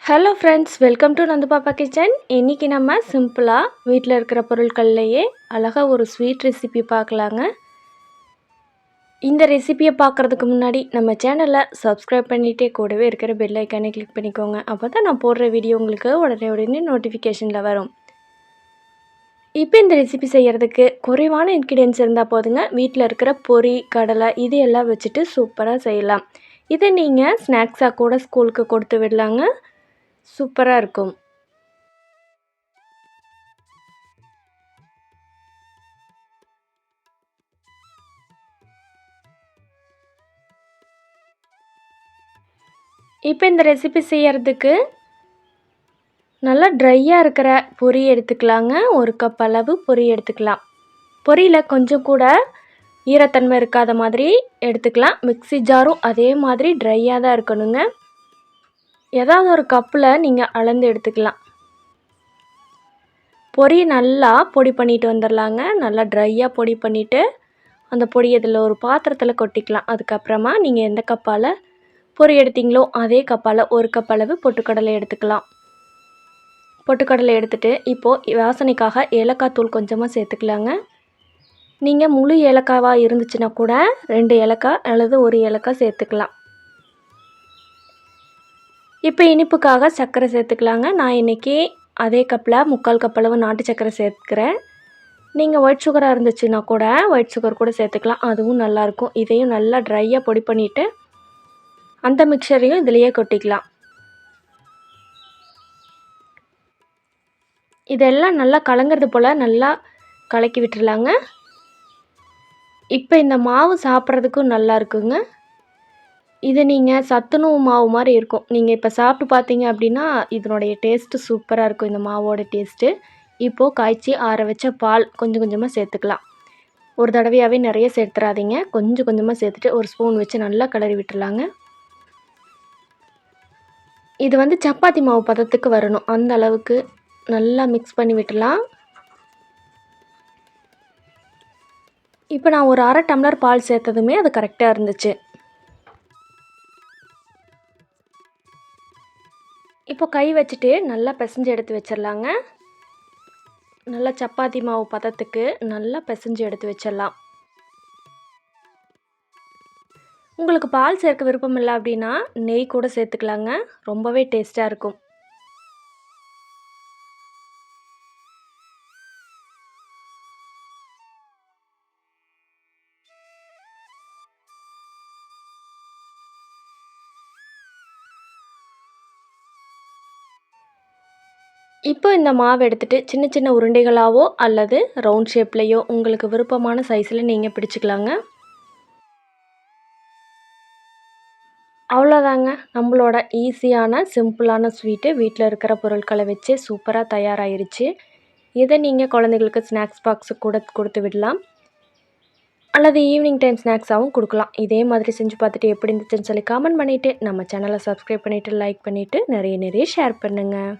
Hello friends, welcome to Nandu பாப்பா kitchen. இன்றைக்கி நம்ம சிம்பிளாக வீட்டில் இருக்கிற பொருட்கள்லையே அழகாக ஒரு ஸ்வீட் ரெசிபி பார்க்கலாங்க. இந்த ரெசிபியை பார்க்குறதுக்கு முன்னாடி நம்ம சேனலை சப்ஸ்கிரைப் பண்ணிகிட்டே கூடவே இருக்கிற பெல் ஐக்கானே கிளிக் பண்ணிக்கோங்க. அப்போ தான் நான் போடுற வீடியோ உங்களுக்கு உடனே நோட்டிஃபிகேஷனில் வரும். இப்போ இந்த ரெசிபி செய்கிறதுக்கு குறைவான இன்க்ரீடியன்ஸ் இருந்தால் போதுங்க. வீட்டில் இருக்கிற பொரி, கடலை இது எல்லாம் வச்சுட்டு சூப்பராக செய்யலாம். இதை நீங்கள் ஸ்நாக்ஸாக கூட ஸ்கூலுக்கு கொடுத்து விடலாங்க. சூப்பராக இருக்கும். இப்போ இந்த ரெசிபி செய்கிறதுக்கு நல்லா ட்ரையாக இருக்கிற பொரி எடுத்துக்கலாங்க. 1 கப் அளவு பொரி எடுத்துக்கலாம். பொரியில் கொஞ்சம் கூட ஈரத்தன்மை இருக்காத மாதிரி எடுத்துக்கலாம். மிக்ஸி ஜாரும் அதே மாதிரி ட்ரையாக தான் இருக்கணுங்க. ஏதாவது ஒரு கப்பில் நீங்கள் அளந்து எடுத்துக்கலாம். பொரி நல்லா பொடி பண்ணிட்டு வந்துடலாங்க. நல்லா ட்ரையாக பொடி பண்ணிவிட்டு அந்த பொடி இதில் ஒரு பாத்திரத்தில் கொட்டிக்கலாம். அதுக்கப்புறமா நீங்கள் எந்த கப்பால் பொரி எடுத்தீங்களோ அதே கப்பால் 1 கப் அளவு பொட்டுக்கடலை எடுத்துக்கலாம். பொட்டுக்கடலை எடுத்துகிட்டு இப்போது வாசனைக்காக ஏலக்காய் தூள் கொஞ்சமாக சேர்த்துக்கலாங்க. நீங்கள் முழு ஏலக்காவாக இருந்துச்சுன்னா கூட 2 ஏலக்காய் அல்லது 1 ஏலக்காய் சேர்த்துக்கலாம். இப்போ இனிப்புக்காக சர்க்கரை சேர்த்துக்கலாங்க. நான் இன்றைக்கி அதே கப்பில் 3/4 கப் அளவு நாட்டு சர்க்கரை சேர்த்துக்கிறேன். நீங்கள் ஒயிட் சுகராக இருந்துச்சுன்னா கூட ஒயிட் சுகர் கூட சேர்த்துக்கலாம். அதுவும் நல்லாயிருக்கும். இதையும் நல்லா ட்ரையாக பொடி பண்ணிவிட்டு அந்த மிக்சரையும் இதிலையே கொட்டிக்கலாம். இதெல்லாம் நல்லா கலங்கிறது போல் நல்லா கலக்கி விட்டுறலாங்க. இப்போ இந்த மாவு சாப்பிட்றதுக்கும் நல்லா இருக்குங்க. இது நீங்கள் சத்துணவு மாவு மாதிரி இருக்கும். நீங்கள் இப்போ சாப்பிட்டு பார்த்தீங்க அப்படின்னா இதனுடைய டேஸ்ட்டு சூப்பராக இருக்கும். இந்த மாவோட டேஸ்ட்டு. இப்போது காய்ச்சி ஆற வச்ச பால் கொஞ்சம் கொஞ்சமாக சேர்த்துக்கலாம். ஒரு தடவையாகவே நிறைய சேர்த்துறாதீங்க. கொஞ்சம் கொஞ்சமாக சேர்த்துட்டு ஒரு ஸ்பூன் வச்சு நல்லா கிளறி விட்டுறலாங்க. இது சப்பாத்தி மாவு பதத்துக்கு வரணும். அந்த அளவுக்கு நல்லா மிக்ஸ் பண்ணி விட்டுலாம். இப்போ நான் ஒரு 1/2 டம்ளர் பால் சேர்த்ததுமே அது கரெக்டாக இருந்துச்சு. இப்போ கை வச்சுட்டு நல்லா பிசைஞ்சு எடுத்து வச்சிடலாங்க. நல்லா சப்பாத்தி மாவு பதத்துக்கு நல்லா பிசைஞ்சு எடுத்து வச்சிடலாம். உங்களுக்கு பால் சேர்க்க விருப்பம் இல்லை அப்படின்னா நெய் கூட சேர்த்துக்கலாங்க. ரொம்பவே டேஸ்ட்டாக இருக்கும். இப்போ இந்த மாவு எடுத்துகிட்டு சின்ன சின்ன உருண்டைகளாவோ அல்லது ரவுண்ட் ஷேப்லேயோ உங்களுக்கு விருப்பமான சைஸில் நீங்கள் பிடிச்சிக்கலாங்க. அவ்வளோதாங்க, நம்மளோட ஈஸியான சிம்பிளான ஸ்வீட்டு வீட்டில் இருக்கிற பொருட்களை வச்சு சூப்பராக தயாராகிருச்சு. இதை நீங்கள் குழந்தைங்களுக்கு ஸ்நாக்ஸ் பாக்ஸு கூட கொடுத்து விடலாம் அல்லது ஈவினிங் டைம் ஸ்நாக்ஸாகவும் கொடுக்கலாம். இதே மாதிரி செஞ்சு பார்த்துட்டு எப்படி இருந்துச்சுன்னு சொல்லி கமெண்ட் பண்ணிவிட்டு நம்ம சேனலை சப்ஸ்கிரைப் பண்ணிவிட்டு லைக் பண்ணிவிட்டு நிறைய ஷேர் பண்ணுங்கள்.